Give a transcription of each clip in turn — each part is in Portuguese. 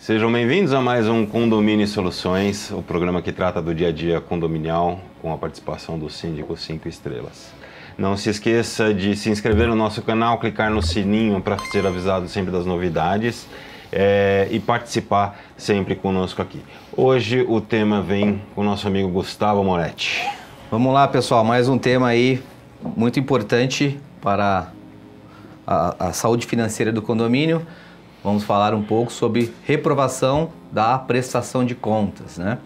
Sejam bem-vindos a mais um Condomínio e Soluções, o programa que trata do dia a dia condominial com a participação do Síndico 5 Estrelas. Não se esqueça de se inscrever no nosso canal, clicar no sininho para ser avisado sempre das novidades e participar sempre conosco aqui. Hoje o tema vem com o nosso amigo Gustavo Moretti. Vamos lá, pessoal, mais um tema aí muito importante para a saúde financeira do condomínio. Vamos falar um pouco sobre reprovação da prestação de contas, né?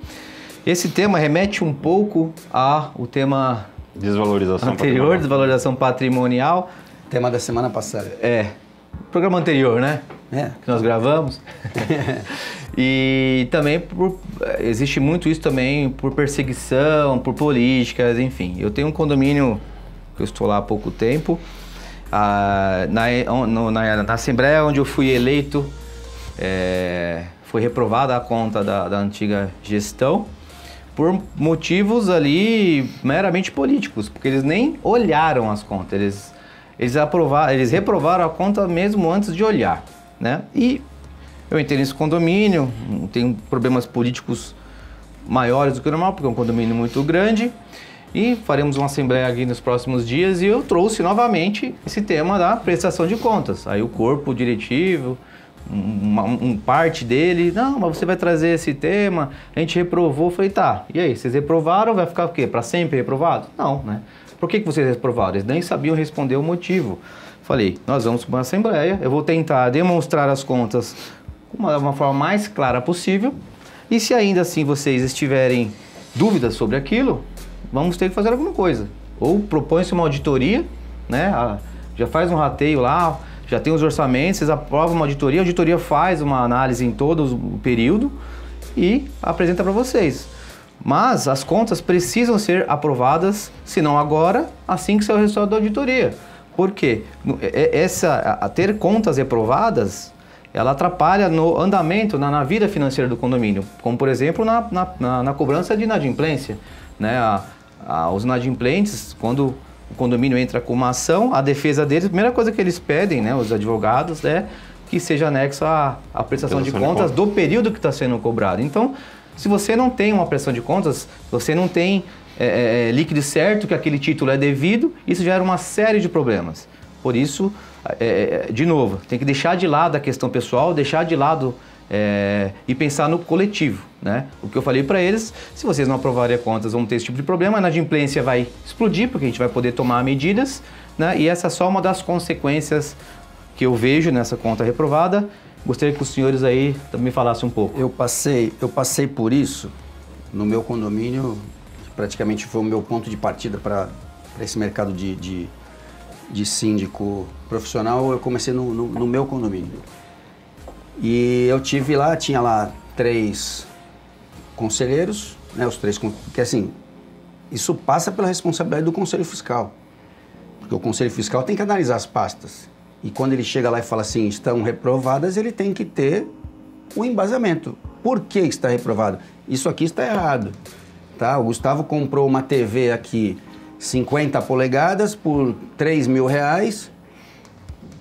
Esse tema remete um pouco ao tema Desvalorização anterior, patrimonial. Desvalorização patrimonial. Tema da semana passada. Programa anterior, né? Que nós gravamos. E também existe muito isso também por perseguição, por políticas, enfim. Eu tenho um condomínio que eu estou lá há pouco tempo. Na Assembleia onde eu fui eleito, foi reprovada a conta da antiga gestão por motivos ali meramente políticos, porque eles nem olharam as contas, eles reprovaram a conta mesmo antes de olhar, né? E eu entrei nesse condomínio, tem problemas políticos maiores do que o normal, porque é um condomínio muito grande. E faremos uma assembleia aqui nos próximos dias e eu trouxe novamente esse tema da prestação de contas. Aí o corpo diretivo, parte dele, não, mas você vai trazer esse tema, a gente reprovou. Eu falei, tá, e aí, vocês reprovaram, vai ficar o quê? Para sempre reprovado? Não, né? Por que vocês reprovaram? Eles nem sabiam responder o motivo. Falei, nós vamos para uma assembleia, eu vou tentar demonstrar as contas de uma forma mais clara possível. E se ainda assim vocês estiverem dúvidas sobre aquilo, vamos ter que fazer alguma coisa. Ou propõe-se uma auditoria, né? Já faz um rateio lá, já tem os orçamentos, vocês aprovam uma auditoria, a auditoria faz uma análise em todo o período e apresenta para vocês. Mas as contas precisam ser aprovadas, se não agora, assim que sair o resultado da auditoria. Por quê? Ter contas reprovadas, ela atrapalha no andamento, na vida financeira do condomínio, como por exemplo na cobrança de inadimplência, né? Os inadimplentes, quando o condomínio entra com uma ação, a defesa deles, a primeira coisa que eles pedem, né, os advogados, é que seja anexo a prestação de contas do período que está sendo cobrado. Então, se você não tem uma prestação de contas, você não tem líquido certo que aquele título é devido, isso gera uma série de problemas. Por isso, de novo, tem que deixar de lado a questão pessoal, deixar de lado e pensar no coletivo, né? O que eu falei para eles, se vocês não aprovarem as contas, vão ter esse tipo de problema, a inadimplência vai explodir, porque a gente vai poder tomar medidas, né? E essa é só uma das consequências que eu vejo nessa conta reprovada. Gostaria que os senhores aí também me falassem um pouco. Eu passei por isso no meu condomínio, que praticamente foi o meu ponto de partida para esse mercado de síndico profissional. Eu comecei no meu condomínio. E eu tinha lá 3 conselheiros, né, porque assim, isso passa pela responsabilidade do Conselho Fiscal, porque o Conselho Fiscal tem que analisar as pastas, e quando ele chega lá e fala assim, estão reprovadas, ele tem que ter o embasamento. Por que está reprovado? Isso aqui está errado, tá? O Gustavo comprou uma TV aqui, 50 polegadas por R$3.000,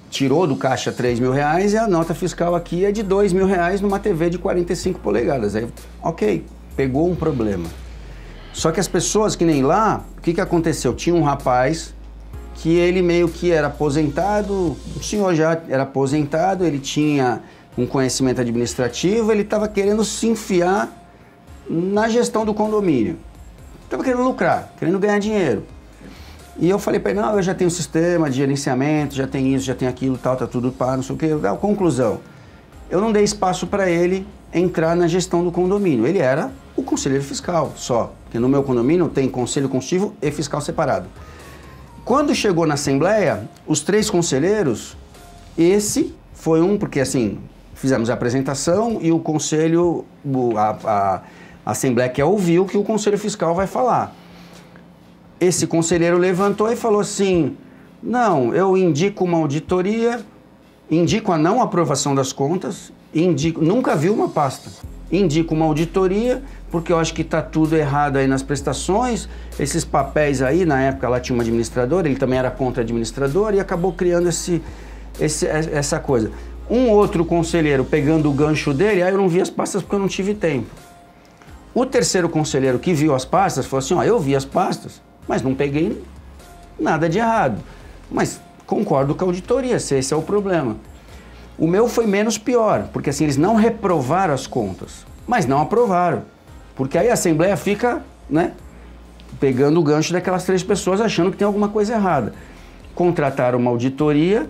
tirou do caixa R$3.000 e a nota fiscal aqui é de R$2.000 numa TV de 45 polegadas. Aí, ok, pegou um problema. Só que as pessoas que nem lá, o que aconteceu? Tinha um rapaz que ele meio que era aposentado, o senhor já era aposentado, ele tinha um conhecimento administrativo, ele estava querendo se enfiar na gestão do condomínio. Estava querendo lucrar, querendo ganhar dinheiro. E eu falei para ele, não, eu já tenho um sistema de gerenciamento, já tem isso, já tem aquilo, tal, tá tudo para, não sei o quê. Conclusão, eu não dei espaço para ele entrar na gestão do condomínio. Ele era o conselheiro fiscal só, porque no meu condomínio tem conselho consultivo e fiscal separado. Quando chegou na assembleia, os 3 conselheiros, esse foi porque assim, fizemos a apresentação e o conselho, a assembleia quer ouvir o que o conselho fiscal vai falar. Esse conselheiro levantou e falou assim, não, eu indico uma auditoria, indico a não aprovação das contas, nunca vi uma pasta, indico uma auditoria, porque eu acho que está tudo errado aí nas prestações, esses papéis aí, na época lá tinha um administrador, ele também era contra-administrador e acabou criando essa coisa. Um outro conselheiro pegando o gancho dele, aí eu não vi as pastas porque eu não tive tempo. O terceiro conselheiro que viu as pastas falou assim, ó, eu vi as pastas, mas não peguei nada de errado. Mas concordo com a auditoria, se esse é o problema. O meu foi menos pior, porque assim, eles não reprovaram as contas, mas não aprovaram. Porque aí a Assembleia fica, né, pegando o gancho daquelas 3 pessoas achando que tem alguma coisa errada. Contrataram uma auditoria,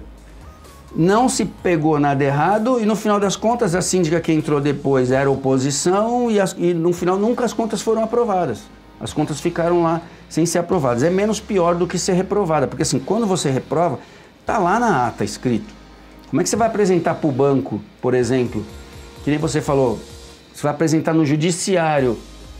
não se pegou nada errado e no final das contas a síndica que entrou depois era oposição e no final nunca as contas foram aprovadas. As contas ficaram lá sem ser aprovadas. É menos pior do que ser reprovada, porque assim, quando você reprova, tá lá na ata escrito. Como é que você vai apresentar para o banco, por exemplo, que nem você falou, você vai apresentar no judiciário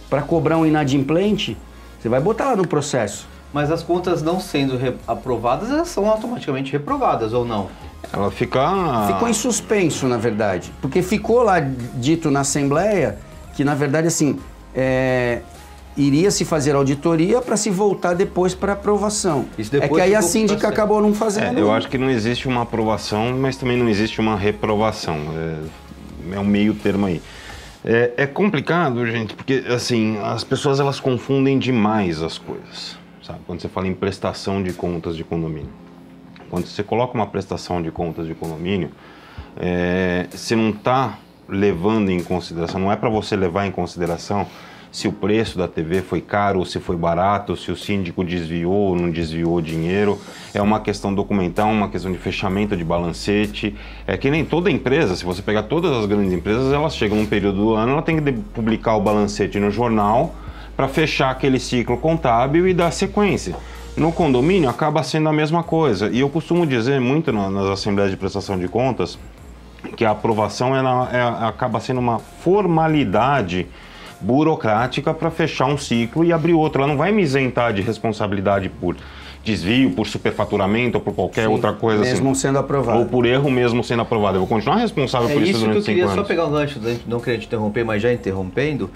para cobrar um inadimplente, você vai botar lá no processo. Mas as contas não sendo aprovadas, elas são automaticamente reprovadas, ou não? Ela fica... Ficou em suspenso, na verdade. Porque ficou lá dito na Assembleia que, na verdade, assim, iria se fazer auditoria para se voltar depois para aprovação. É que aí a síndica acabou não fazendo. Eu acho que não existe uma aprovação, mas também não existe uma reprovação. É um meio termo aí. É complicado, gente, porque, assim, as pessoas, elas confundem demais as coisas. Sabe? Quando você fala em prestação de contas de condomínio. Quando você coloca uma prestação de contas de condomínio, você não está levando em consideração, não é para você levar em consideração se o preço da TV foi caro ou se foi barato, se o síndico desviou ou não desviou dinheiro. É uma questão documental, uma questão de fechamento de balancete. É que nem toda empresa, se você pegar todas as grandes empresas, elas chegam num período do ano, ela tem que publicar o balancete no jornal para fechar aquele ciclo contábil e dar sequência. No condomínio acaba sendo a mesma coisa. E eu costumo dizer muito nas assembleias de prestação de contas que a aprovação acaba sendo uma formalidade burocrática para fechar um ciclo e abrir outro. Ela não vai me isentar de responsabilidade por desvio, por superfaturamento ou por qualquer outra coisa mesmo assim. Sendo aprovado. Ou por erro mesmo sendo aprovado. Eu vou continuar responsável por isso durante 5 anos. É isso que eu queria só pegar um gancho, não queria te interromper, mas já interrompendo.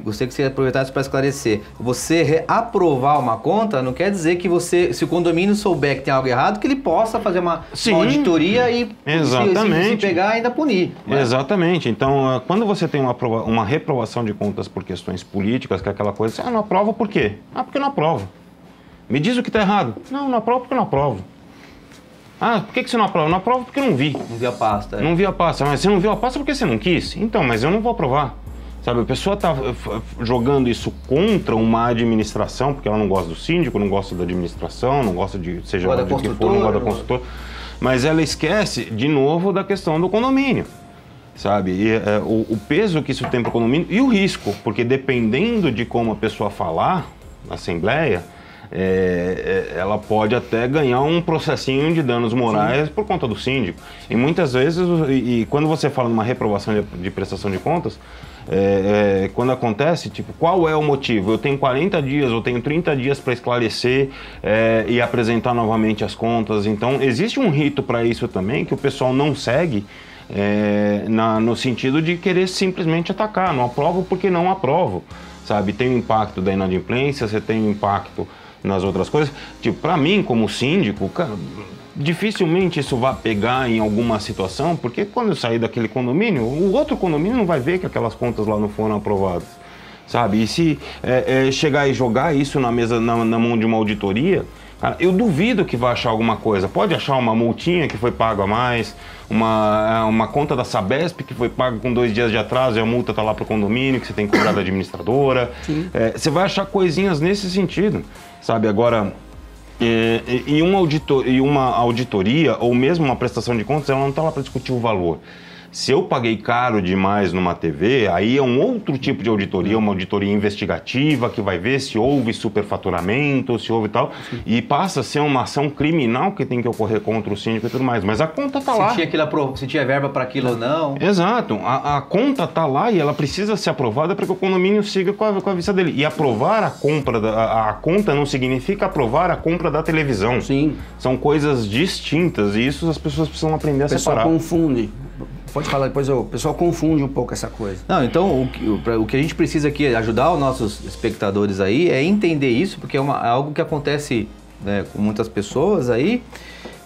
Gostaria que você aproveitasse para esclarecer. Você aprovar uma conta não quer dizer que você, se o condomínio souber que tem algo errado, que ele possa fazer uma auditoria e se pegar ainda punir. Né? Exatamente. Então, quando você tem uma reprovação de contas por questões políticas, que é aquela coisa, não aprovo por quê? Porque não aprovo. Me diz o que está errado. Não aprovo porque não aprovo. Por que você não aprova? Não aprovo porque não vi. Não vi a pasta. Não vi a pasta. Mas você não viu a pasta porque você não quis? Então, mas eu não vou aprovar. Sabe, a pessoa está jogando isso contra uma administração, porque ela não gosta do síndico, não gosta da administração, não gosta de, seja lá de que for, não gosta da construtora, mas ela esquece, de novo, da questão do condomínio, sabe? E, o peso que isso tem para o condomínio e o risco, porque dependendo de como a pessoa falar na Assembleia, ela pode até ganhar um processinho de danos morais por conta do síndico. E muitas vezes, quando você fala numa reprovação de prestação de contas, quando acontece, tipo, qual é o motivo? Eu tenho 40 dias, eu tenho 30 dias para esclarecer e apresentar novamente as contas. Então, existe um rito para isso também, que o pessoal não segue, no sentido de querer simplesmente atacar. Não aprovo porque não aprovo, sabe? Tem o impacto da inadimplência, você tem o impacto nas outras coisas. Tipo, para mim, como síndico, cara, dificilmente isso vai pegar em alguma situação, porque quando eu sair daquele condomínio, o outro condomínio não vai ver que aquelas contas lá não foram aprovadas, sabe? E se chegar e jogar isso na mesa, na mão de uma auditoria, cara, eu duvido que vai achar alguma coisa. Pode achar uma multinha que foi paga a mais, uma conta da Sabesp que foi paga com 2 dias de atraso e a multa está lá para o condomínio, que você tem que cobrar da administradora. Você vai achar coisinhas nesse sentido, sabe? Agora, uma auditoria ou mesmo uma prestação de contas, ela não está lá para discutir o valor. Se eu paguei caro demais numa TV, aí é um outro tipo de auditoria, uma auditoria investigativa que vai ver se houve superfaturamento, se houve tal, e passa a ser uma ação criminal que tem que ocorrer contra o síndico e tudo mais. Mas a conta está lá. Se tinha verba para aquilo ou não. Exato. A conta está lá e ela precisa ser aprovada para que o condomínio siga com a vista dele. E aprovar a compra, a conta não significa aprovar a compra da televisão. Sim. São coisas distintas e isso as pessoas precisam aprender a separar. O pessoal confunde. Pode falar depois, o pessoal confunde um pouco essa coisa. Não, então o que a gente precisa aqui ajudar os nossos espectadores aí é entender isso, porque é algo que acontece, né, com muitas pessoas aí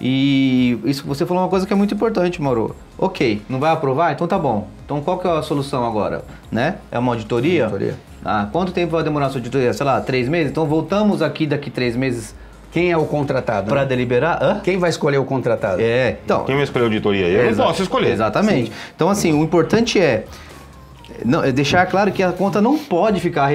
E isso você falou uma coisa que é muito importante, Mauro. Ok, não vai aprovar? Então tá bom. Então qual que é a solução agora? Né? É uma auditoria? Quanto tempo vai demorar a sua auditoria? Sei lá, 3 meses? Então voltamos aqui daqui 3 meses. Quem é o contratado? Para deliberar? Quem vai escolher o contratado? Então, quem vai escolher a auditoria? Eu não posso escolher. Exatamente. Sim. Então assim, o importante é deixar claro que a conta não pode ficar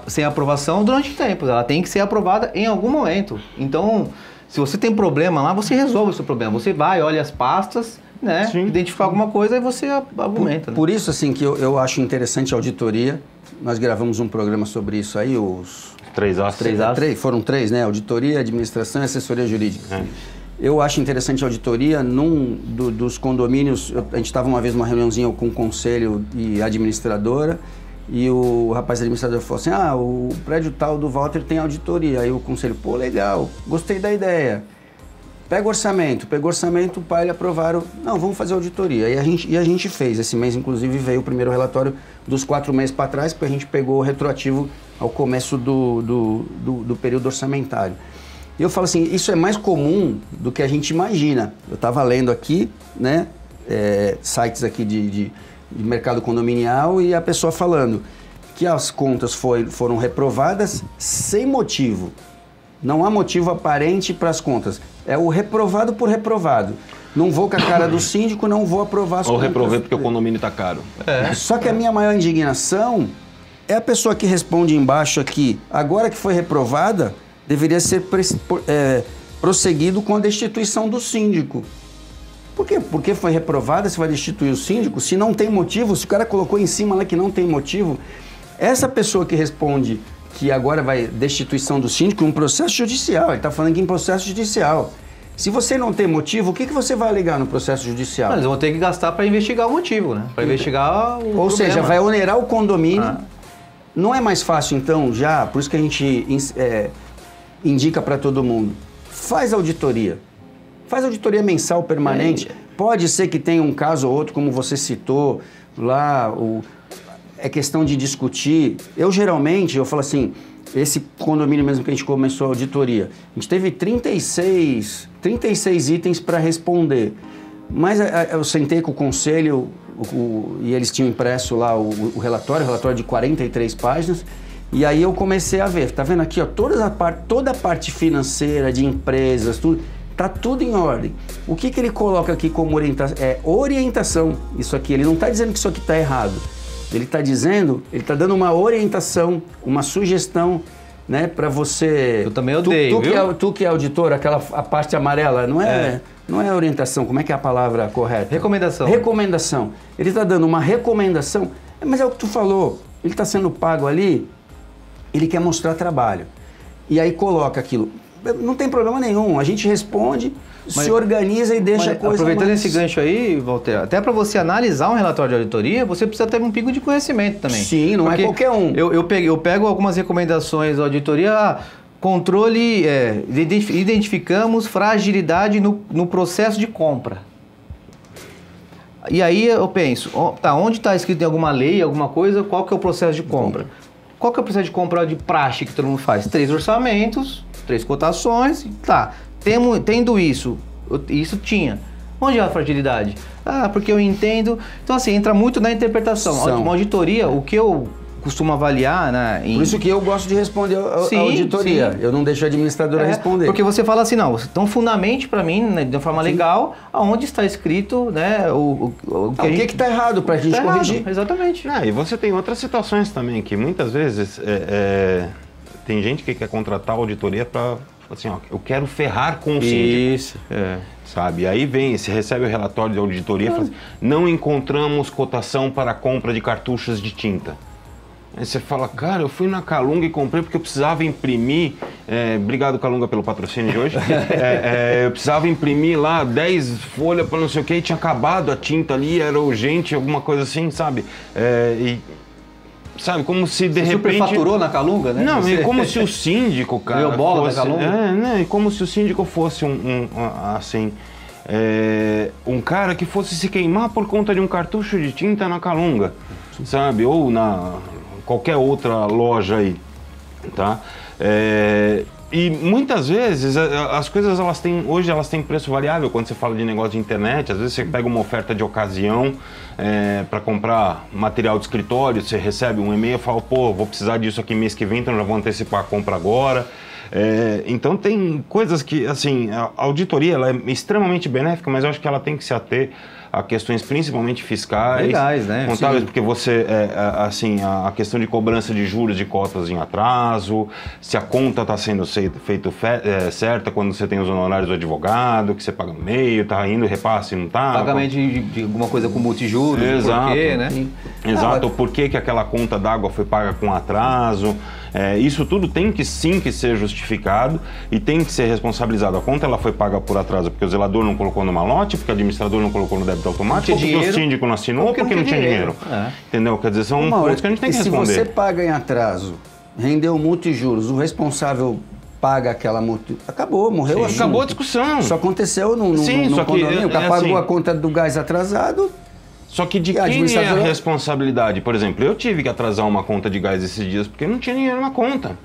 sem aprovação durante tempo. Ela tem que ser aprovada em algum momento. Então, se você tem problema lá, você resolve o seu problema. Você vai, olha as pastas, né? Identificar alguma coisa e você argumenta. Por isso, assim, que eu acho interessante a auditoria. Nós gravamos um programa sobre isso aí, os 3 As. Foram 3, né? Auditoria, administração e assessoria jurídica. Eu acho interessante a auditoria dos condomínios. A gente estava uma vez numa reuniãozinha com o conselho e a administradora, e o rapaz administrador falou assim: o prédio tal do Walter tem auditoria. Aí o conselho, pô, legal, gostei da ideia. Pega o orçamento, pegou o orçamento, o pai e aprovaram. Não, vamos fazer auditoria. E a gente fez. Esse mês, inclusive, veio o primeiro relatório dos 4 meses para trás, porque a gente pegou o retroativo ao começo do período orçamentário. E eu falo assim, isso é mais comum do que a gente imagina. Eu estava lendo aqui, né, sites aqui de mercado condominial, e a pessoa falando que as contas foram reprovadas sem motivo. Não há motivo aparente para as contas. É o reprovado por reprovado. Não vou com a cara do síndico, não vou aprovar as contas. Ou reprovei porque o condomínio está caro. Só que a minha maior indignação é a pessoa que responde embaixo aqui, agora que foi reprovada, deveria ser prosseguido com a destituição do síndico. Por quê? Porque foi reprovada, você vai destituir o síndico? Se não tem motivo, se o cara colocou em cima lá que não tem motivo, essa pessoa que responde que agora vai destituição do síndico, um processo judicial, ele está falando aqui em processo judicial. Se você não tem motivo, o que você vai alegar no processo judicial? Eles vão ter que gastar para investigar o motivo, né? Para investigar o problema. Ou seja, vai onerar o condomínio. Não é mais fácil, então, já, por isso que a gente indica para todo mundo, faz auditoria mensal permanente. Pode ser que tenha um caso ou outro, como você citou lá, é questão de discutir. Eu falo assim, esse condomínio mesmo que a gente começou a auditoria, a gente teve 36 itens para responder, mas eu sentei com o conselho e eles tinham impresso lá o relatório de 43 páginas, e aí eu comecei a ver, tá vendo aqui, ó, toda a parte financeira de empresas, tudo, tá tudo em ordem. O que ele coloca aqui como orientação? É orientação, isso aqui. Ele não está dizendo que isso aqui está errado. Ele está dando uma orientação, uma sugestão, né, para você. Eu também odeio, tu que é auditor, a parte amarela, não é orientação, como é que é a palavra correta? Recomendação. Ele está dando uma recomendação, mas é o que tu falou, ele está sendo pago ali, ele quer mostrar trabalho. E aí coloca aquilo. Não tem problema nenhum, a gente responde, se organiza e deixa a coisa aproveitando esse gancho aí, Walter, até para você analisar um relatório de auditoria, você precisa ter um pingo de conhecimento também. Sim, não é qualquer um. Eu pego algumas recomendações da auditoria, controle, identificamos fragilidade no processo de compra. E aí eu penso, onde está escrito em alguma lei, alguma coisa, qual que é o processo de compra? Qual que é o processo de compra de praxe que todo mundo faz? 3 orçamentos, 3 cotações, tá. Tendo isso tinha. Onde é a fragilidade? Porque eu entendo. Então, assim, entra muito na interpretação. Uma auditoria, o que eu costumo avaliar, né? Por isso que eu gosto de responder a auditoria. Sim. Eu não deixo a administradora responder. Porque você fala assim, não, então fundamente para mim, né, de uma forma legal, aonde está escrito, né, o que está errado para a gente corrigir. Errado, exatamente. E você tem outras situações também, que muitas vezes tem gente que quer contratar a auditoria para, assim, eu quero ferrar com o síndico. Isso, sabe? Aí você recebe o relatório de auditoria e fala assim, não encontramos cotação para a compra de cartuchos de tinta. Aí você fala, cara, eu fui na Calunga e comprei porque eu precisava imprimir, obrigado Calunga pelo patrocínio de hoje, eu precisava imprimir lá 10 folhas para não sei o que, e tinha acabado a tinta ali, era urgente, alguma coisa assim, sabe? Sabe, como se de repente... superfaturou na Calunga, né? Não, e como se o síndico, cara... Deu bola na Calunga? E como se o síndico fosse um cara que fosse se queimar por conta de um cartucho de tinta na Calunga, sabe? Ou na qualquer outra loja aí, tá? E muitas vezes as coisas hoje elas têm preço variável quando você fala de negócio de internet. Às vezes você pega uma oferta de ocasião para comprar material de escritório, você recebe um e-mail e fala, pô, vou precisar disso aqui mês que vem, então já vou antecipar a compra agora. Então tem coisas que, assim, a auditoria ela é extremamente benéfica, mas eu acho que ela tem que se ater a questões principalmente fiscais, legais, né? contábeis, porque você, assim, a questão de cobrança de juros de cotas em atraso, se a conta está sendo feita certa quando você tem os honorários do advogado, que você paga no meio, está indo repasse, não está? Pagamento de alguma coisa com multijuros, exato, porquê, né? Exato, o porquê que aquela conta d'água foi paga com atraso. Isso tudo tem que sim que ser justificado e tem que ser responsabilizado. A conta ela foi paga por atraso porque o zelador não colocou no malote, porque o administrador não colocou no débito automático, porque o síndico não assinou, ou porque não tinha dinheiro. Entendeu? Quer dizer, são pontos que a gente tem que responder. Se você paga em atraso, rendeu multa e juros, o responsável paga aquela multa, acabou, morreu o assunto. Acabou a discussão. Isso aconteceu no condomínio, o cara pagou a conta do gás atrasado. Só que de quem é a responsabilidade? Por exemplo, eu tive que atrasar uma conta de gás esses dias porque não tinha dinheiro na conta.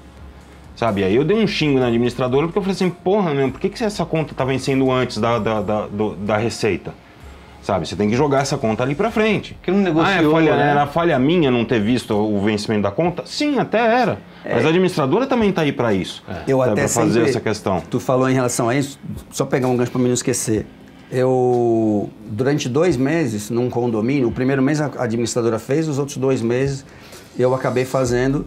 Sabe? Aí eu dei um xingo na administradora porque eu falei assim, porra, meu, por que essa conta tá vencendo antes da receita? Sabe? Você tem que jogar essa conta ali pra frente. Que não negociou, era falha minha não ter visto o vencimento da conta? Sim, até era. Mas a administradora também tá aí pra isso. Eu até pra fazer essa questão. Tu falou em relação a isso, só pegar um gancho pra mim não esquecer. Eu, durante 2 meses, num condomínio, o primeiro mês a administradora fez, os outros 2 meses eu acabei fazendo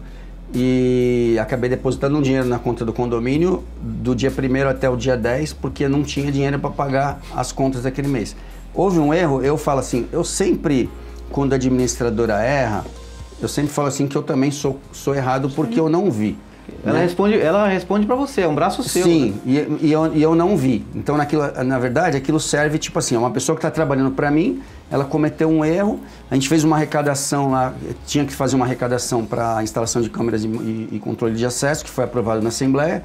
e acabei depositando um dinheiro na conta do condomínio do dia 1º até o dia 10, porque não tinha dinheiro para pagar as contas daquele mês. Houve um erro, eu falo assim, eu sempre, quando a administradora erra, eu sempre falo assim que eu também sou errado porque eu não vi. Ela responde para você, é um braço seu. Sim, né? e eu não vi. Então, na verdade, aquilo serve, tipo assim, uma pessoa que está trabalhando para mim, ela cometeu um erro, a gente fez uma arrecadação lá, tinha que fazer uma arrecadação para a instalação de câmeras e controle de acesso, que foi aprovado na Assembleia,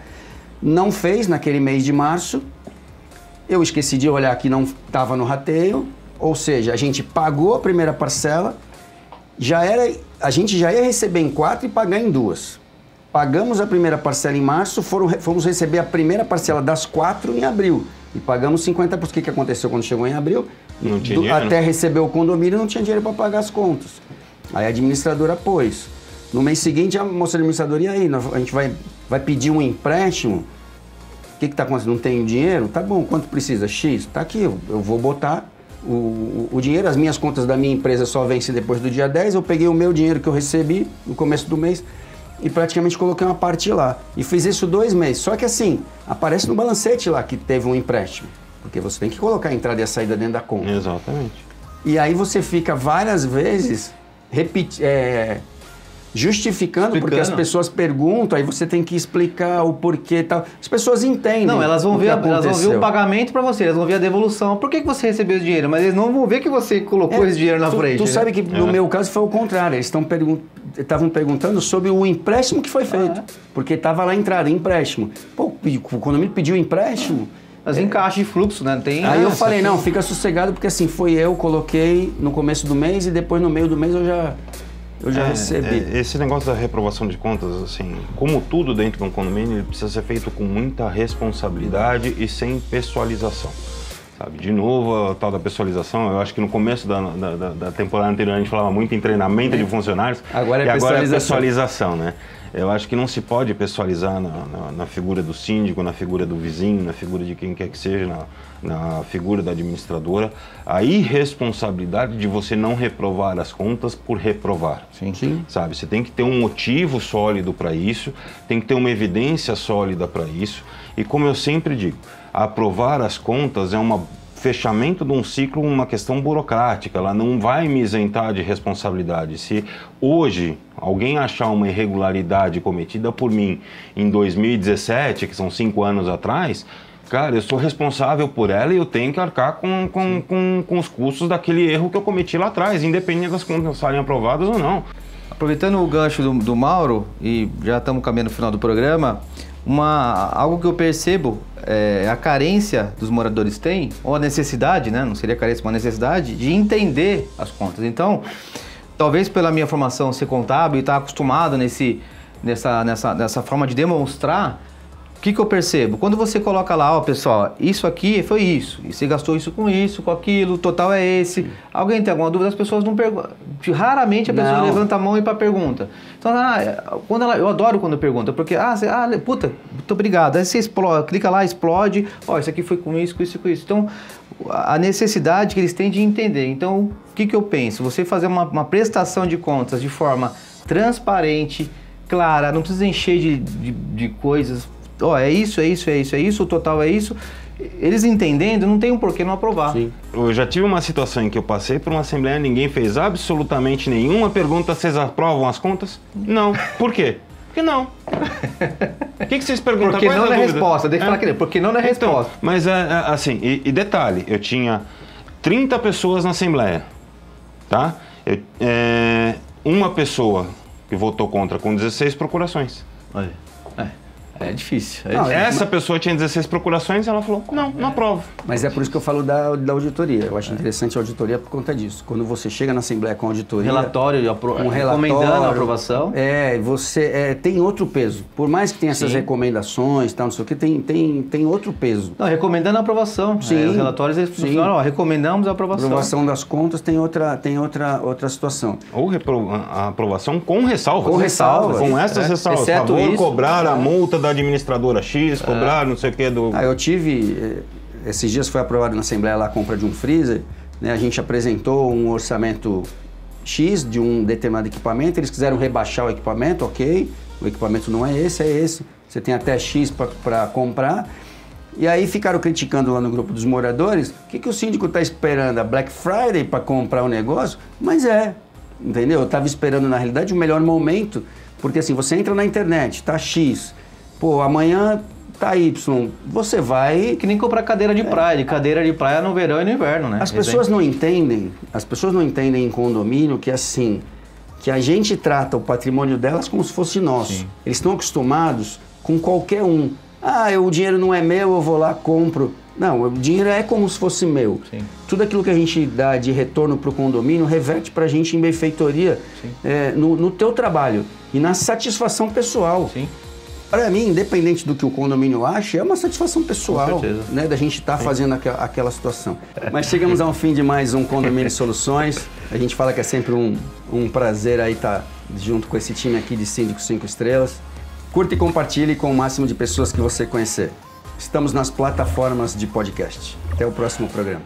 não fez naquele mês de março, eu esqueci de olhar que não estava no rateio, ou seja, a gente pagou a primeira parcela, a gente já ia receber em 4 e pagar em 2. Pagamos a primeira parcela em março, fomos receber a primeira parcela das 4 em abril. E pagamos 50%. O que aconteceu quando chegou em abril? Não tinha dinheiro. Até receber o condomínio, não tinha dinheiro para pagar as contas. Aí a administradora pôs. No mês seguinte, a moça administradora, e aí? A gente vai pedir um empréstimo? O que está acontecendo? Não tem dinheiro? Tá bom, quanto precisa? X? Tá aqui, eu vou botar o dinheiro. As minhas contas da minha empresa só vencem depois do dia 10. Eu peguei o meu dinheiro que eu recebi no começo do mês e praticamente coloquei uma parte lá. E fiz isso 2 meses. Só que assim, aparece no balancete lá que teve um empréstimo. Porque você tem que colocar a entrada e a saída dentro da conta. Exatamente. E aí você fica várias vezes justificando, porque as pessoas perguntam, aí você tem que explicar o porquê e tal. As pessoas entendem. Não, elas vão ver o pagamento para você, elas vão ver a devolução. Por que você recebeu esse dinheiro? Mas eles não vão ver que você colocou esse dinheiro na frente. Tu sabe que no meu caso foi o contrário. Eles estavam perguntando sobre o empréstimo que foi feito. Porque estava lá a entrada, empréstimo. Pô, o condomínio pediu empréstimo. Mas encaixe de fluxo, né? Aí eu falei, não, fica sossegado, porque assim, eu coloquei no começo do mês e depois no meio do mês eu já recebi. Esse negócio da reprovação de contas, assim, como tudo dentro de um condomínio, ele precisa ser feito com muita responsabilidade e sem pessoalização. Sabe? De novo, a tal da pessoalização, eu acho que no começo da temporada anterior a gente falava muito em treinamento de funcionários. Agora é pessoalização, né? Eu acho que não se pode pessoalizar na figura do síndico, na figura do vizinho, na figura de quem quer que seja, na figura da administradora, a irresponsabilidade de você não reprovar as contas por reprovar. Sim. Sabe? Você tem que ter um motivo sólido para isso, tem que ter uma evidência sólida para isso. E como eu sempre digo, aprovar as contas é fechamento de um ciclo, uma questão burocrática, ela não vai me isentar de responsabilidade. Se hoje alguém achar uma irregularidade cometida por mim em 2017, que são 5 anos atrás, cara, eu sou responsável por ela e eu tenho que arcar com os custos daquele erro que eu cometi lá atrás, independente das contas serem aprovadas ou não. Aproveitando o gancho do Mauro, e já estamos caminhando no final do programa, algo que eu percebo é a carência dos moradores têm, ou a necessidade, né? Não seria carência, uma necessidade de entender as contas. Então, talvez pela minha formação ser contábil e estar acostumado nessa forma de demonstrar, que eu percebo? Quando você coloca lá, ó, pessoal, isso aqui foi isso, e você gastou isso, com aquilo, o total é esse. Alguém tem alguma dúvida? As pessoas não perguntam. Raramente a pessoa levanta a mão e para pergunta. Então, eu adoro quando pergunta, porque, puta, muito obrigado. Aí você explode, clica lá, explode, ó, isso aqui foi com isso, com isso, com isso. Então, a necessidade que eles têm de entender. Então, o que eu penso? Você fazer uma prestação de contas de forma transparente, clara, não precisa encher de coisas. Ó, é isso, o total é isso. Eles entendendo, não tem um porquê não aprovar. Sim. Eu já tive uma situação em que eu passei por uma assembleia, ninguém fez absolutamente nenhuma pergunta, vocês aprovam as contas? Não. Por quê? Porque não. O que vocês perguntam? Porque não é resposta, deixa eu falar aqui, porque não é resposta. Mas assim, e detalhe, eu tinha 30 pessoas na assembleia, tá? Uma pessoa que votou contra com 16 procurações. É difícil. Essa pessoa tinha 16 procurações e ela falou, não aprovo. Mas é por isso que eu falo da auditoria. Eu acho interessante a auditoria por conta disso. Quando você chega na Assembleia com auditoria... Recomendando a aprovação. Você tem outro peso. Por mais que tenha essas recomendações, tal, não sei o que, tem outro peso. Não, recomendando a aprovação. Sim. Os relatórios, eles funcionam, recomendamos a aprovação. A aprovação das contas tem outra situação. Ou a aprovação com ressalvas. Com ressalvas. Com essas ressalvas. Exceto isso, cobrar a multa da administradora X, cobrar não sei o que do... Eu tive... Esses dias foi aprovado na Assembleia lá a compra de um freezer, né? A gente apresentou um orçamento X de um determinado equipamento, eles quiseram rebaixar o equipamento, ok, o equipamento não é esse, você tem até X para comprar. E aí ficaram criticando lá no grupo dos moradores, o que o síndico está esperando? A Black Friday para comprar o negócio? Mas entendeu? Eu estava esperando na realidade o melhor momento, porque assim, você entra na internet, tá X, amanhã tá Y, você vai... Que nem comprar cadeira de praia, cadeira de praia no verão e no inverno, né? As pessoas não entendem em condomínio que assim, que a gente trata o patrimônio delas como se fosse nosso. Sim. Eles estão acostumados com qualquer um. O dinheiro não é meu, eu vou lá, compro. Não, o dinheiro é como se fosse meu. Sim. Tudo aquilo que a gente dá de retorno para o condomínio reverte para a gente em benfeitoria no teu trabalho e na satisfação pessoal. Sim. Para mim, independente do que o condomínio ache, é uma satisfação pessoal, né, da gente estar fazendo aquela situação. Mas chegamos ao fim de mais um Condomínio Soluções. A gente fala que é sempre um prazer aí estar junto com esse time aqui de Síndicos 5 Estrelas. Curta e compartilhe com o máximo de pessoas que você conhecer. Estamos nas plataformas de podcast. Até o próximo programa.